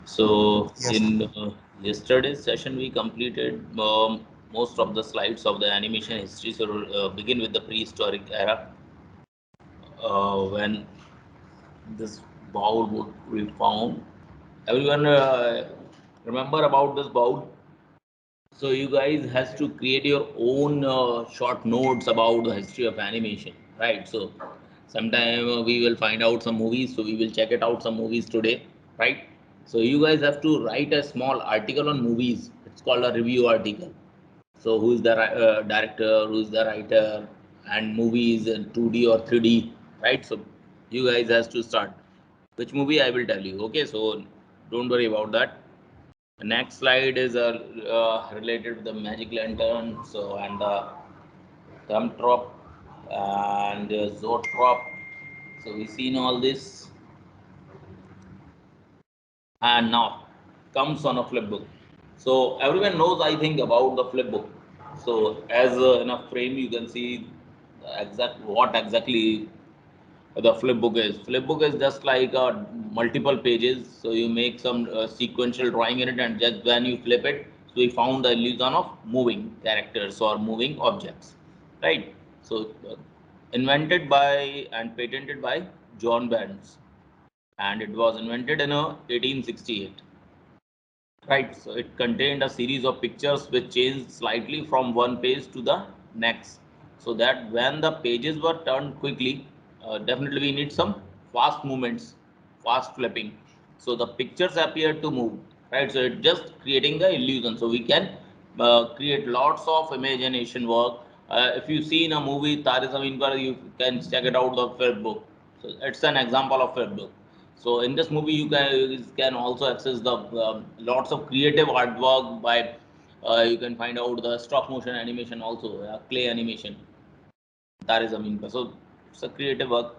So Yes. in yesterday's session, we completed most of the slides of the animation history. So begin with the prehistoric era, when this bowl would be found. Everyone remember about this bowl? So you guys has to create your own short notes about the history of animation, right? So sometime we will find out some movies, so we will check it out some movies today, right? So you guys have to write a small article on movies. It's called a review article. So who is the director, who is the writer, and movies in 2D or 3D, right? So you guys has to start. Which movie I will tell you. Okay, so don't worry about that. The next slide is related to the magic lantern. So and the thumb drop and the zoetrope. So we seen all this, and now comes on a flip book. So everyone knows, I think, about the flip book. So as in a frame, you can see exact what exactly the flipbook is. Flipbook is just like multiple pages. So you make some sequential drawing in it, and just when you flip it, so we found the illusion of moving characters or moving objects, right? So invented by and patented by John Burns, and it was invented in 1868. Right, so it contained a series of pictures which changed slightly from one page to the next. So that when the pages were turned quickly, definitely we need some fast movements, fast flipping. So the pictures appear to move, right? So it just creating the illusion. So we can create lots of imagination work. If you see in a movie Tare Zameen Par, you can check it out the film book. So it's an example of film book. So in this movie, you can also access the lots of creative artwork by you can find out the stop motion animation also, clay animation. That is, I mean, so it's a creative work.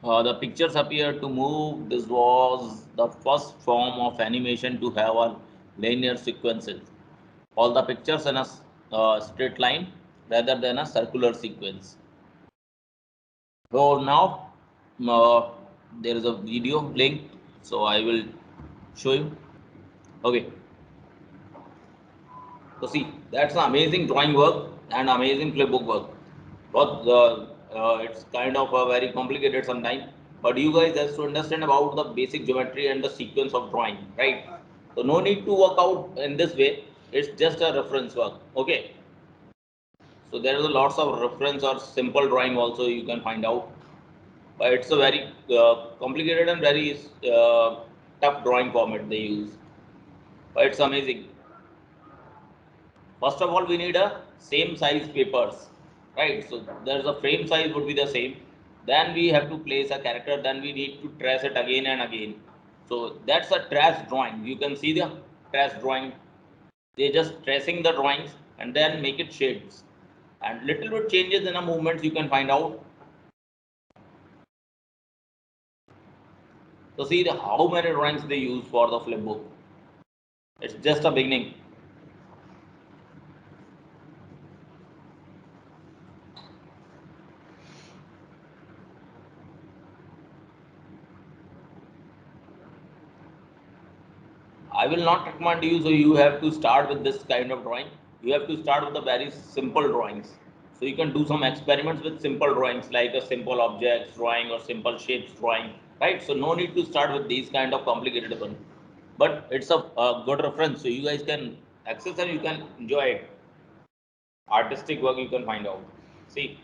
The pictures appear to move. This was the first form of animation to have a linear sequences. All the pictures in a straight line rather than a circular sequence. So now there is a video link, so I will show you. Okay, so see, that's an amazing drawing work and amazing flipbook work. But it's kind of a very complicated sometimes. But you guys have to understand about the basic geometry and the sequence of drawing, right? So no need to work out in this way. It's just a reference work. Okay. So there is a lots of reference or simple drawing also you can find out. But it's a very complicated and very tough drawing format they use. But it's amazing. First of all, we need a same size papers, right? So there's a frame size would be the same. Then we have to place a character. Then we need to trace it again and again. So that's a trace drawing. You can see the trace drawing. They just tracing the drawings and then make it shades. And little bit changes in the movements you can find out. So see the how many drawings they use for the flip book. It's just a beginning. I will not recommend you, so you have to start with this kind of drawing. You have to start with the very simple drawings. So you can do some experiments with simple drawings like a simple objects drawing or simple shapes drawing, right? So no need to start with these kind of complicated one. But it's a good reference, so you guys can access and you can enjoy it. Artistic work you can find out. See,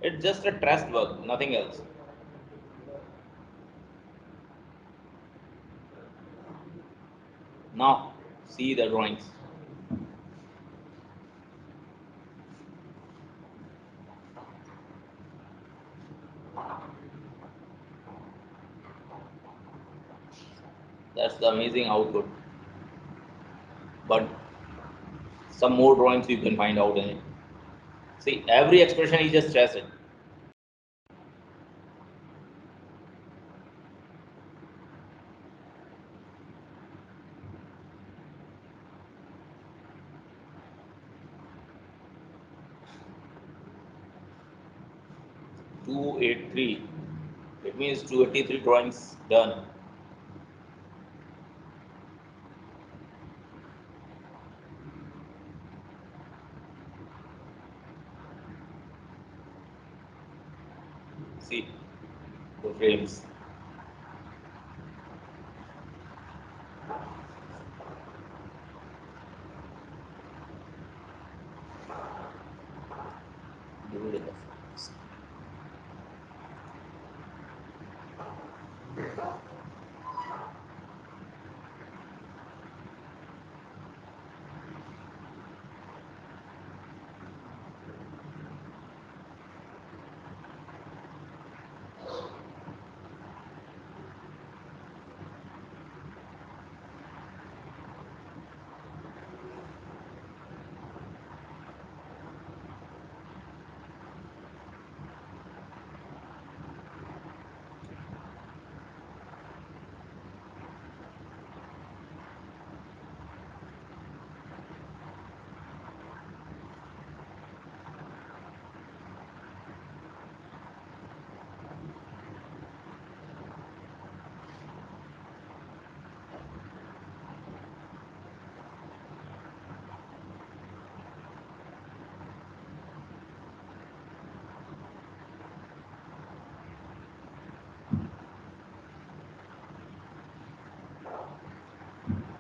it's just a trust work, nothing else. Now, see the drawings. That's the amazing output. But some more drawings you can find out in it. See, every expression is just stress it. 283. It means 283 drawings done. See the frames. Divided the frames.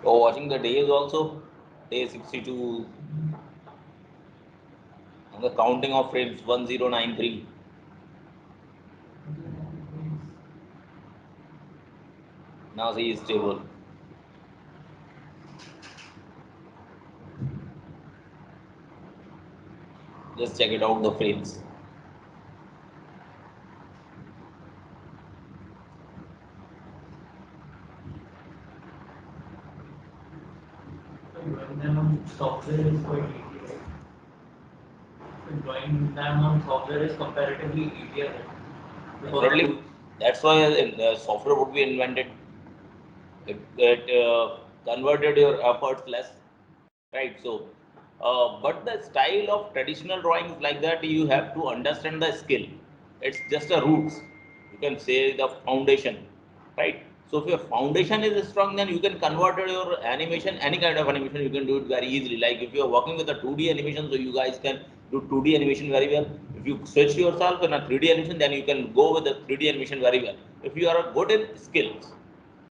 Oh, watching the days also, day 62, and the counting of frames 1093. Now see is stable. Just check it out the frames. Drawing them on software is quite easy. Drawing them on software is comparatively easier. Definitely, that's why software would be invented. It converted your efforts less, right? So, but the style of traditional drawings like that, you have to understand the skill. It's just the roots. You can say the foundation, right? So if your foundation is strong, then you can convert your animation, any kind of animation, you can do it very easily. Like if you are working with a 2D animation, so you guys can do 2D animation very well. If you switch yourself in a 3D animation, then you can go with the 3D animation very well. If you are good in skills,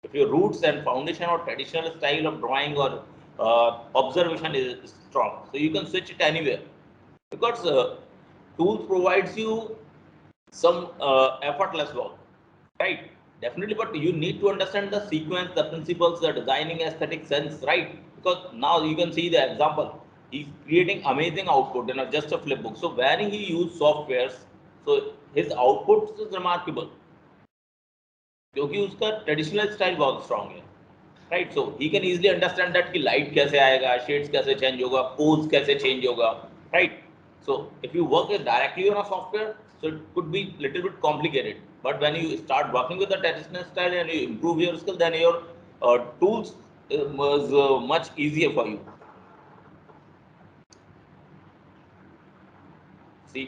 if your roots and foundation or traditional style of drawing or observation is strong, so you can switch it anywhere, because tools provides you some effortless work, right? Definitely, but you need to understand the sequence, the principles, the designing aesthetic sense, right? Because now you can see the example, he's creating amazing output in just a flipbook. So when he use softwares, so his output is remarkable, क्योंकि उसका traditional style बहुत strong है, right? So he can easily understand that कि light कैसे आएगा, shades कैसे change होगा, pose कैसे चेंज होगा, right? So if you work directly on a software, so it could be little bit complicated, but when you start working with the traditional style and you improve your skill, then your tools was much easier for you. See,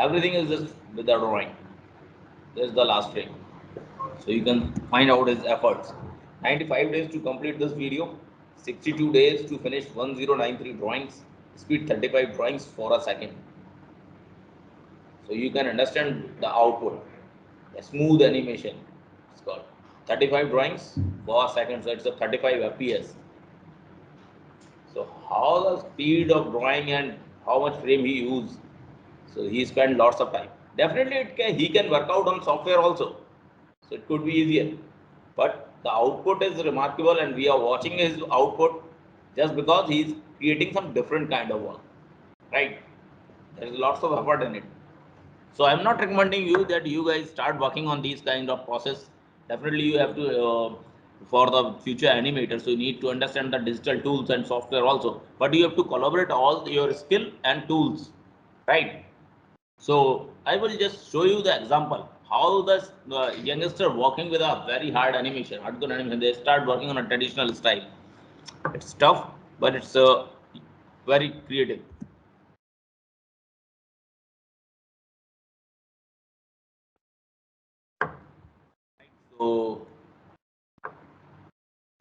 everything is just with the drawing. This is the last frame. So you can find out his efforts. 95 days to complete this video, 62 days to finish 1093 drawings, speed 35 drawings for a second. So you can understand the output, the smooth animation. It's called 35 drawings for a second, so it's a 35 FPS. So how the speed of drawing and how much frame he used. So he spent lots of time. Definitely he can work out on software also. So it could be easier. But the output is remarkable and we are watching his output just because he is creating some different kind of work. Right? There is lots of effort in it. So I'm not recommending you that you guys start working on these kind of process. Definitely you have to for the future animators. So you need to understand the digital tools and software also, but you have to collaborate all your skill and tools, right? So I will just show you the example how the youngster working with a very hard animation, hardcore animation. They start working on a traditional style. It's tough, but it's very creative. So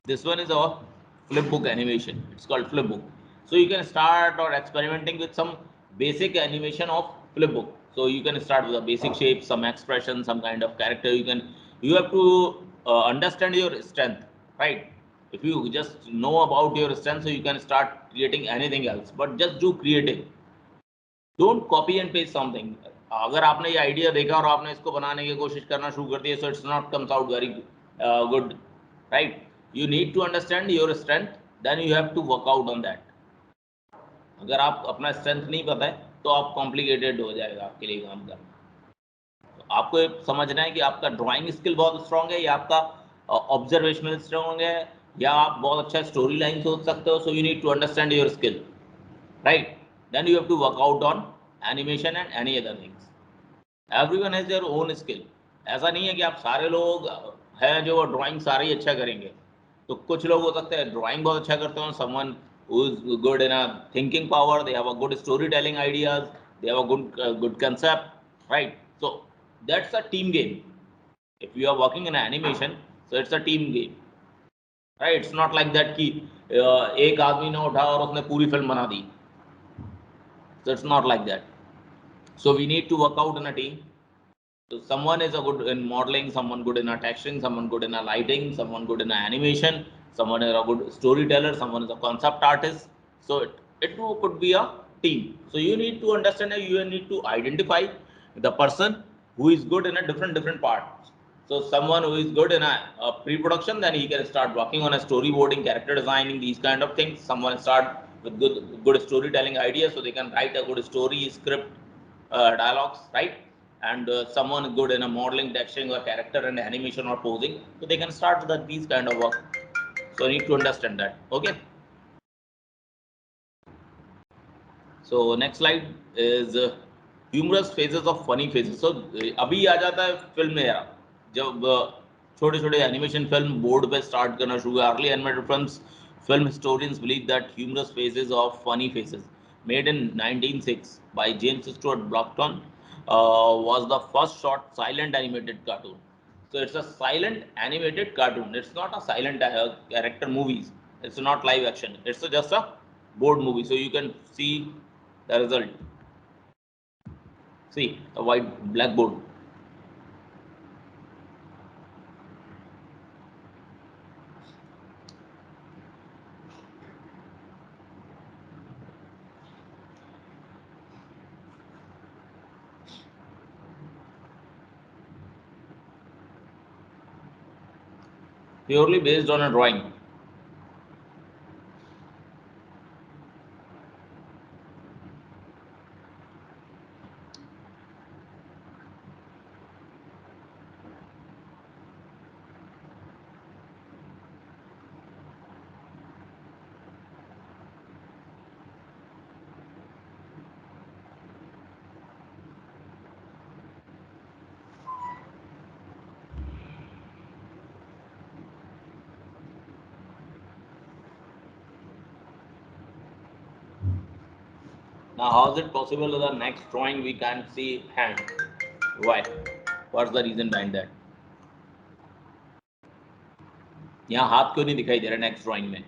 this one is a flipbook animation. It's called flipbook. So you can start or experimenting with some basic animation of flipbook. So you can start with a basic shape, some expression, some kind of character. You have to understand your strength, right? If you just know about your strength, so you can start creating anything else. But just do creative. Don't copy and paste something. अगर आपने ये idea देखा और आपने इसको बनाने की कोशिश करना शुरू कर दिया, so it's not comes out very good, right? You need to understand your strength, then you have to work out on that. अगर आप अपना स्ट्रेंथ नहीं पता है तो आप कॉम्प्लिकेटेड हो जाएगा आपके लिए काम करना. तो आपको ये समझना है कि आपका ड्राइंग स्किल बहुत स्ट्रांग है या आपका ऑब्जर्वेशनल स्ट्रांग है या आप बहुत अच्छा स्टोरी लाइन सोच सकते हो. So you need to understand your skill, right? Then you have to work out on animation and any other things. Everyone has their own skill. ऐसा नहीं है कि आप सारे लोग हैं जो ड्राइंग सारे ही अच्छा करेंगे. तो कुछ लोग हो सकते हैं ड्राइंग बहुत अच्छा करते हो, someone who is good in a thinking power, they have a good storytelling ideas, they have a good concept, right? So that's a team game. If you are working in animation, so it's a team game, right? It's not like that कि एक आदमी ने उठा और उसने पूरी film बना दी. So it's not like that. So we need to work out in a team. So someone is a good in modeling, someone good in a texturing, someone good in a lighting, someone good in a animation, someone is a good storyteller, someone is a concept artist. So it could be a team. So you need to understand that you need to identify the person who is good in a different parts. So someone who is good in a pre-production, then he can start working on a storyboarding, character designing, these kind of things. Someone start with good storytelling ideas, so they can write a good story script, dialogues, right? And someone good in a modeling, texturing, or character and animation or posing, so they can start these kind of work. So you need to understand that. Okay. So next slide is humorous phases of funny phases. So अभी आ जाता है film era, जब छोटे छोटे animation film board पे start करना शुरू हुआ. Early animated films, film historians believe that humorous phases of funny faces made in 1906 by James Stewart Blockton was the first short silent animated cartoon. So it's a silent animated cartoon. It's not a silent character movies. It's not live action. It's just a board movie. So you can see the result. See a white blackboard. Purely based on a drawing. Now, how is it possible that the next drawing we can't see hand? Why? What's the reason behind that? यहाँ हाथ क्यों नहीं दिखाई दे रहा next drawing में?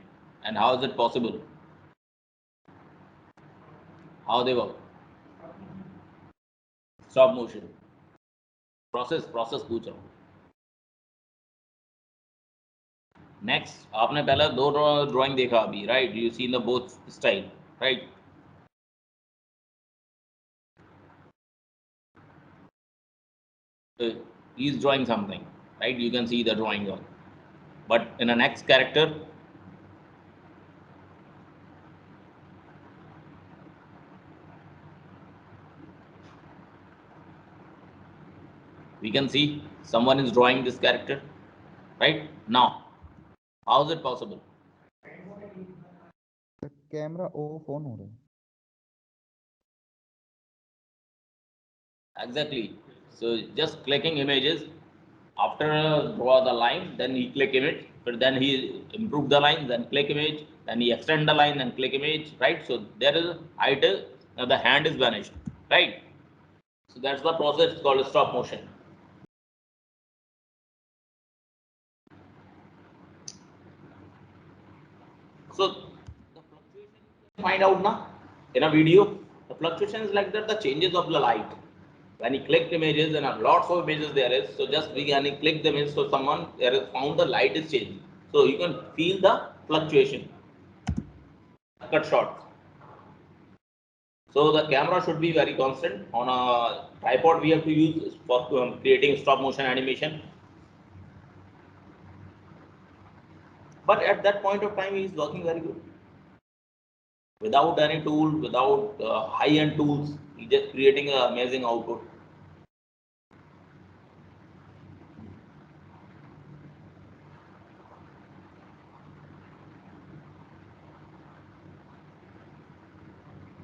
And how is it possible? How they work? Stop motion process पूछ रहा हूँ. नेक्स्ट आपने पहले दो ड्राइंग देखा अभी, right? You see the both style, right? He is drawing something, right? You can see the drawing on. But in the next character, we can see someone is drawing this character, right? Now How is it possible? The camera off on हो रहा है. Exactly. So just clicking images. After draw the line, then he click image, but then he improve the line, then click image, then he extend the line, then click image, right? So there is idle, the hand is vanished, right? So that's the process called stop motion. So the fluctuation you find out now in a video, the fluctuation is like that, the changes of the light. When you click images and lots of images there is, so just we can click them in, so someone there is found the light is changing. So you can feel the fluctuation, cut shots. So the camera should be very constant. On a tripod we have to use for creating stop motion animation. But at that point of time he is working very good. Without any tool, without high-end tools, he just creating an amazing output.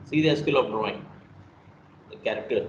See the skill of drawing, the character.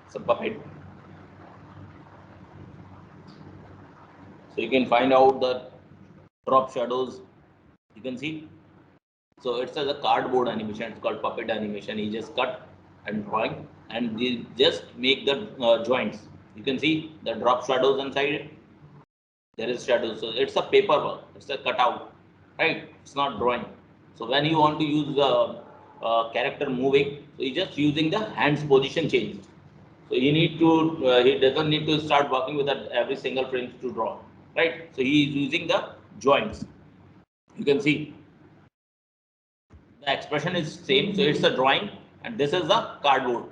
It's a puppet. So you can find out the drop shadows. You can see. So it's as a cardboard animation. It's called puppet animation. He just cut and drawing, and they just make the joints. You can see the drop shadows inside it. There is shadows. So it's a paper work. It's a cutout, right? It's not drawing. So when you want to use the character moving, so he's just using the hands position change. So he need to he doesn't need to start working with that every single frame to draw, right? So he is using the joints. You can see the expression is same. So it's a drawing, and this is the cardboard.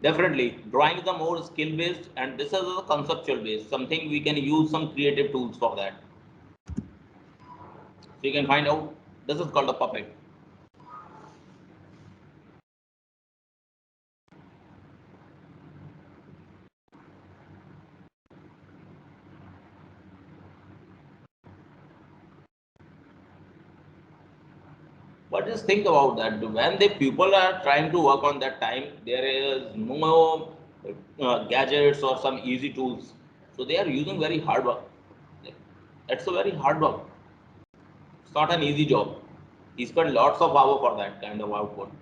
Definitely, drawing is the more skill based, and this is the conceptual based. Something we can use some creative tools for that. So you can find out this is called a puppet. But just think about that. When the people are trying to work on that time, there is no gadgets or some easy tools. So they are using very hard work. That's a very hard work. It's not an easy job. He spent lots of hour for that kind of output.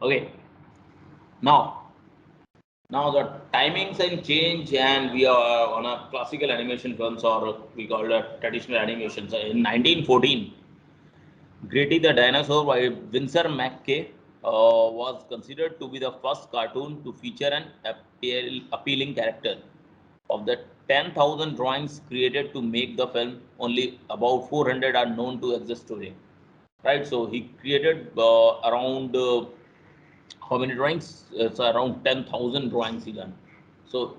Okay. Now, now the timings and change, and we are on a classical animation films, or we call it traditional animations. In 1914, Grady the Dinosaur by Winsor McKay was considered to be the first cartoon to feature an appealing character. Of the 10,000 drawings created to make the film, only about 400 are known to exist today. Right, so he created around how many drawings? It's around 10,000 drawings he done. So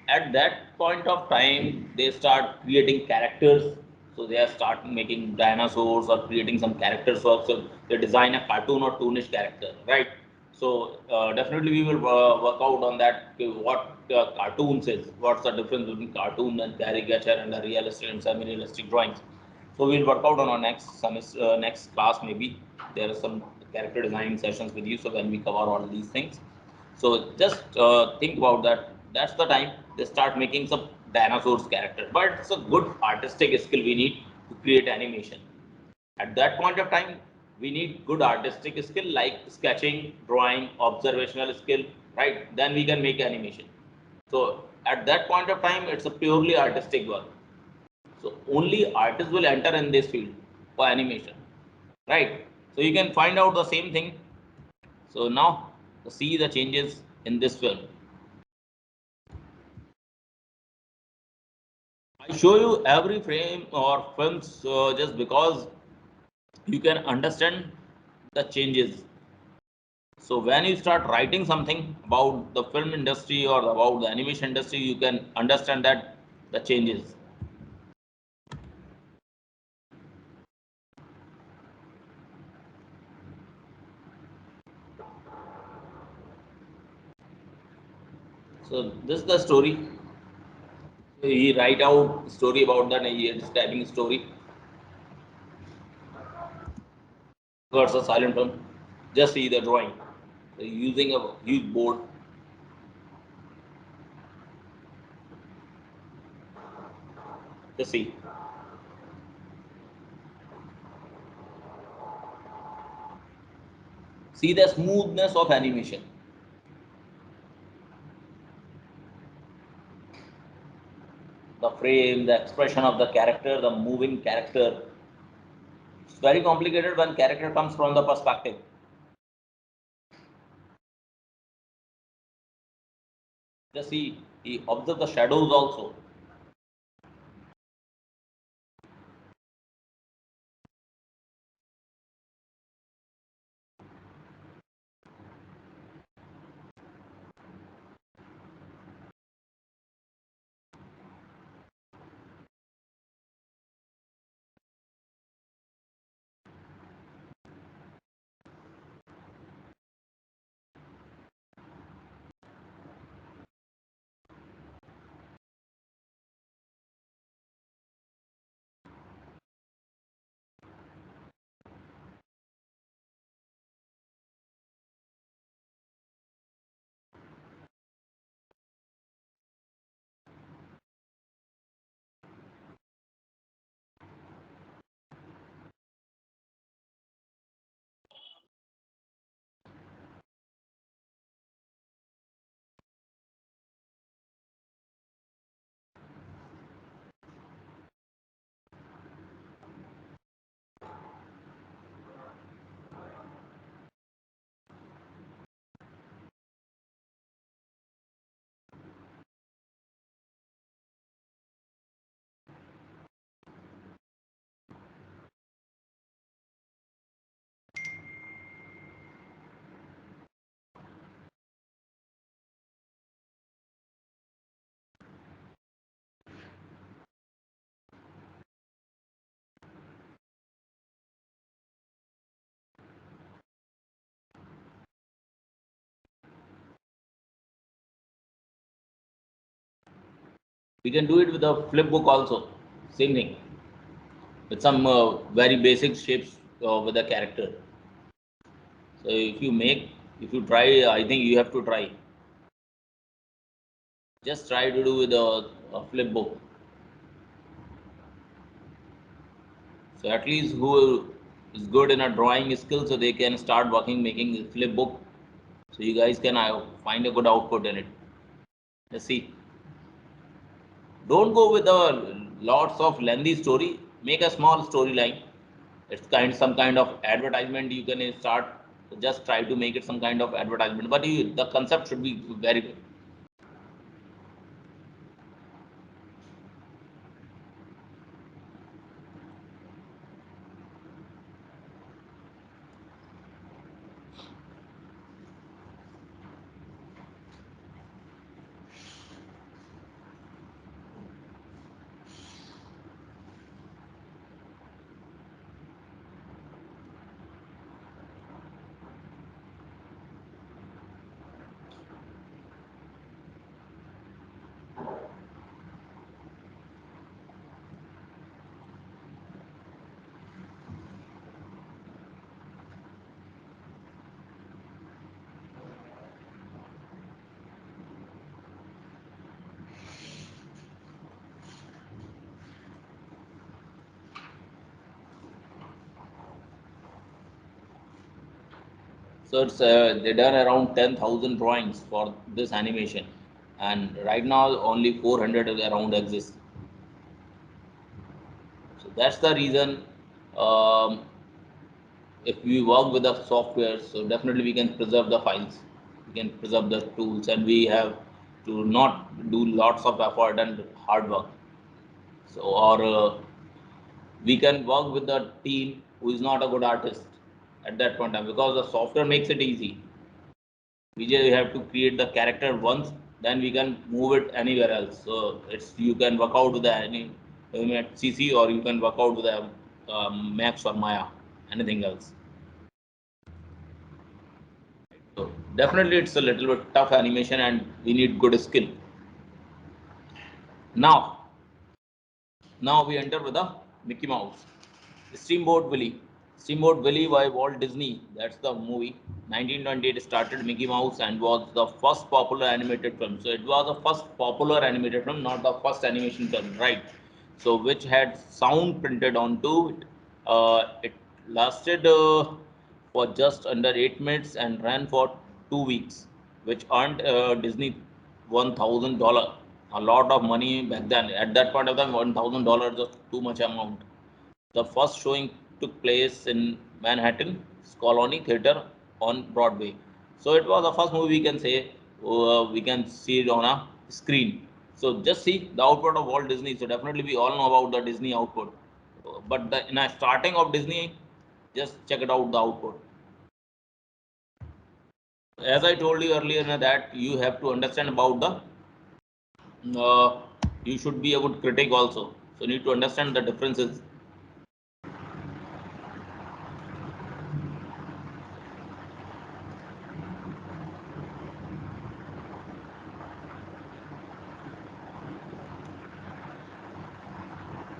at that point of time, they start creating characters. So they are start making dinosaurs or creating some characters. So they design a cartoon or toonish character, right? So definitely we will work out on that. What cartoons is? What's the difference between cartoon and caricature and the realistic and semi-realistic drawings? So we'll work out on our next semester, next class maybe. There are some character design sessions with you. So when we cover all these things, so just think about that. That's the time they start making some dinosaurs character. But it's a good artistic skill we need to create animation. At that point of time, we need good artistic skill like sketching, drawing, observational skill, right? Then we can make animation. So at that point of time, it's a purely artistic work. So only artists will enter in this field for animation, right? So you can find out the same thing. So now see the changes in this film. I show you every frame or films just because you can understand the changes. So when you start writing something about the film industry or about the animation industry, you can understand that the changes. So this is the story. He write out story about that. He is typing story versus silent film. Just see the drawing. So using a huge board. Just see the smoothness of animation. The frame, the expression of the character, the moving character. It's very complicated when character comes from the perspective. Just see, he observe the shadows also. We can do it with a flip book also. Same thing. With some very basic shapes with the character. So if you try, I think you have to try. Just try to do with a flip book. So at least who is good in a drawing skill, so they can start working making a flip book. So you guys can find a good output in it. Let's see. Don't go with a lots of lengthy story. Make a small storyline. It's some kind of advertisement. You can start. Just try to make it some kind of advertisement, but the concept should be very good. So it's they done around 10,000 drawings for this animation, and right now only 400 around exist. So that's the reason. Um, if we work with the software, so definitely we can preserve the files, we can preserve the tools, and we have to not do lots of effort and hard work. So or we can work with the team who is not a good artist at that point of time, because the software makes it easy. We just have to create the character once, then we can move it anywhere else. So it's, you can work out with the any CC, or you can work out with the Max or Maya, anything else. So definitely it's a little bit tough animation, and we need good skill. Now, now we enter with the Mickey Mouse. Steamboat Willie. Steamboat Willie by Walt Disney. That's the movie. 1928 started Mickey Mouse and was the first popular animated film. So it was the first popular animated film, not the first animation film, right? So which had sound printed onto it. It lasted for just under 8 minutes and ran for 2 weeks, which earned Disney $1,000. A lot of money back then. At that point of time, $1,000 was too much amount. The first showing took place in Manhattan's Colony Theater on Broadway. So it was the first movie we can say we can see it on a screen. So just see the output of Walt Disney. So definitely we all know about the Disney output. But in a starting of Disney, just check it out the output. As I told you earlier, that you have to understand about the you should be a good critic also. So you need to understand the differences.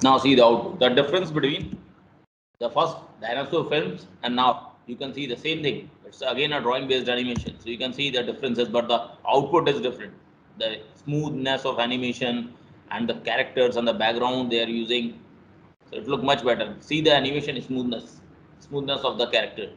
Now see the output. The difference between the first dinosaur films and now you can see the same thing. It's again a drawing based animation. So you can see the differences, but the output is different. The smoothness of animation and the characters and the background they are using. So it look much better. See the animation smoothness of the character.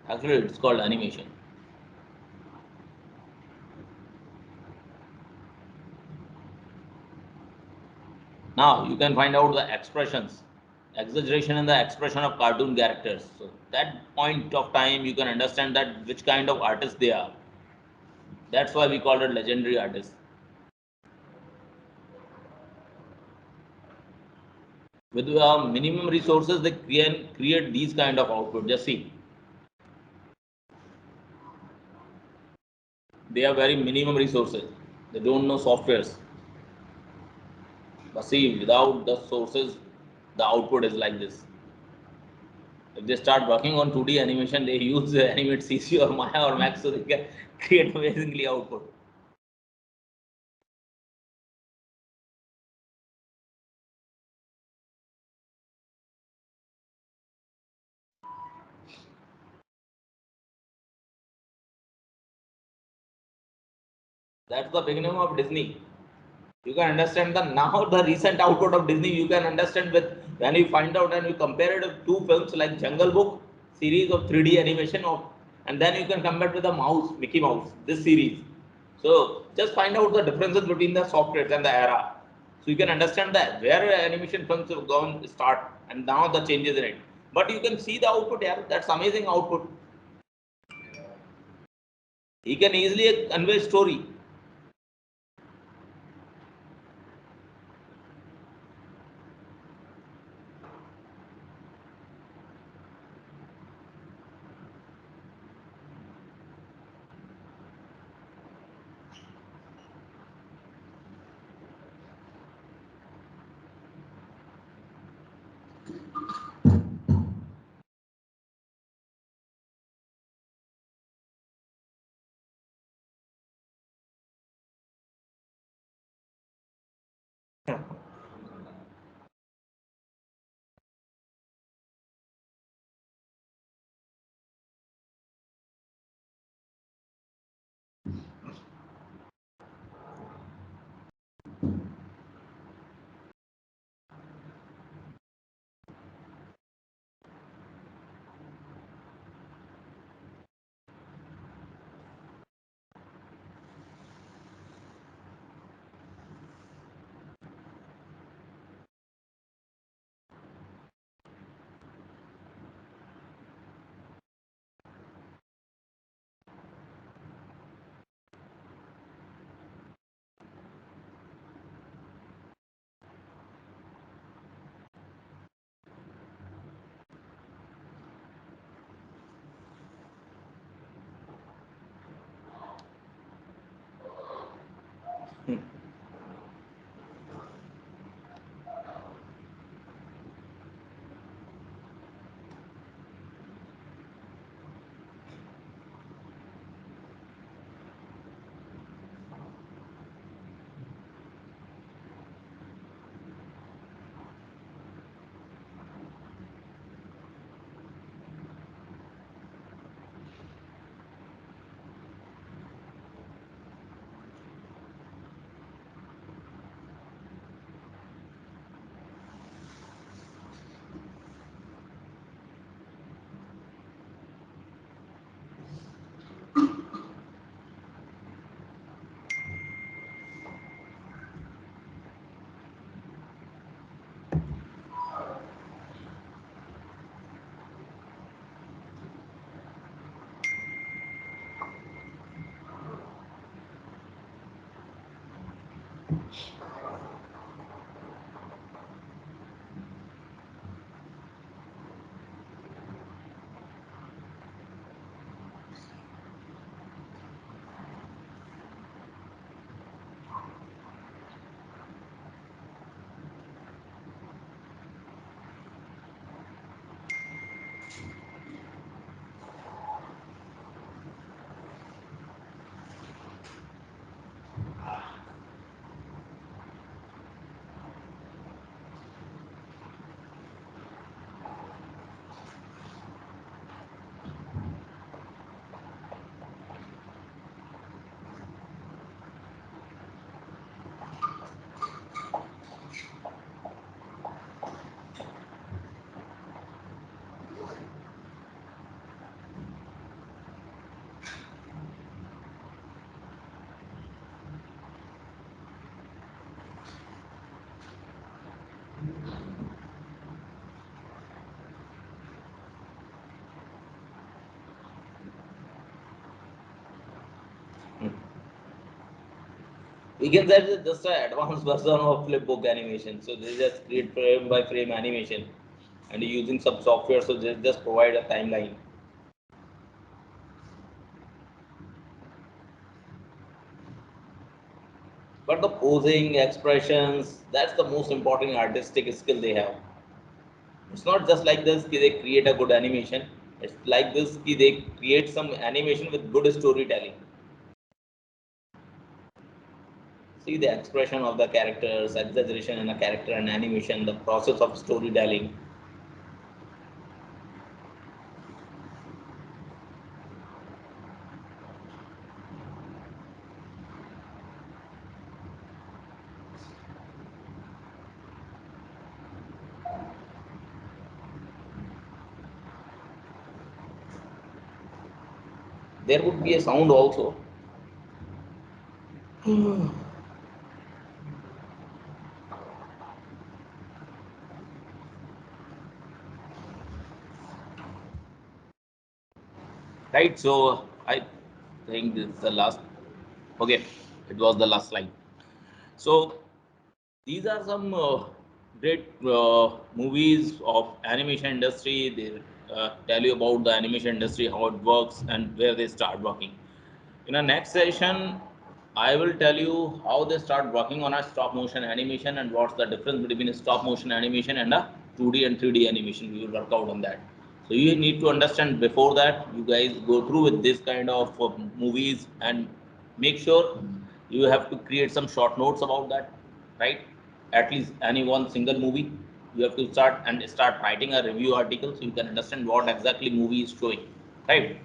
Actually, it's called animation. Now you can find out the expressions, exaggeration in the expression of cartoon characters. So that point of time you can understand that which kind of artists they are. That's why we call it legendary artists. With minimum resources, they can create these kind of output. Just see, they have very minimum resources. They don't know softwares. But see, without the sources, the output is like this. If they start working on 2D animation, they use Animate CC or Maya or Max, so they can create amazingly output. That's the beginning of Disney. You can understand the now the recent output of Disney. You can understand with when you find out and you compare it with two films like Jungle Book series of 3D animation of, and then you can compare with the Mouse Mickey Mouse this series. So just find out the differences between the softwares and the era. So you can understand that where animation films have gone start and now the changes in it. But you can see the output. Yeah, that's amazing output. He can easily convey story. We can say it's just an advanced version of Flipbook animation. So they just create frame by frame animation, and using some software, so they just provide a timeline. But the posing, expressions, that's the most important artistic skill they have. It's not just like this कि they create a good animation. It's like this कि they create some animation with good storytelling. See the expression of the characters, exaggeration in a character and animation, the process of storytelling. There would be a sound also. Right, so I think this is the last. Okay, it was the last slide. So these are some great movies of animation industry. They tell you about the animation industry, how it works and where they start working. In our next session, I will tell you how they start working on a stop motion animation and what's the difference between a stop motion animation and a 2D and 3D animation. We will work out on that. So you need to understand before that, you guys go through with this kind of movies and make sure you have to create some short notes about that, right? At least any one single movie, you have to start writing a review article so you can understand what exactly movie is showing, right?